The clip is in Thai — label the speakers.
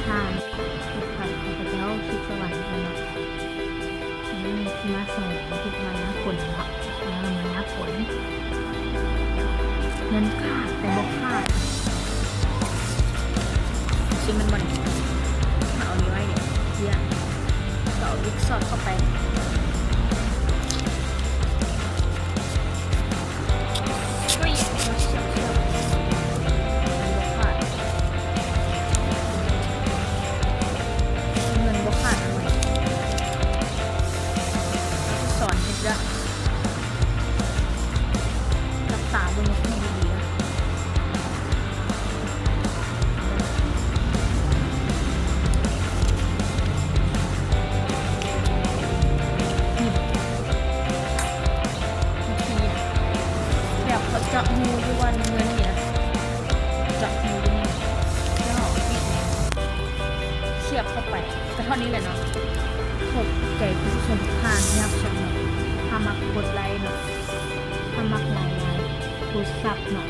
Speaker 1: ทางทุกท่านข้าพเจ้าคิดสวรรค์กันเนาะนี่มาส่งทุกมาหน้าฝนเนาะมาหน้าฝนเงินขาดแต่บ่ขาดซึ่งมันมาเอานี้ไว้เนี่ยเที่ยก็เอาวิกซอดเข้าไปก็ยิงมาเสียบมันบ่ขาดเงินบ่ขาดทำไมสอนให้จะรักษาบนยกให้ดีๆนะแบบเขาเจาะหูด้วยวันเงินเนี่ยเจาะหูด้วยนี่แล้วเอาอีกเสียบเข้าไปก็เท่านี้แหละเนาะขอบใจผู้ชมผ่านยับชมเนาะถ้ามักกดไลค์เนาะถ้ามักไลค์กดซับเนาะ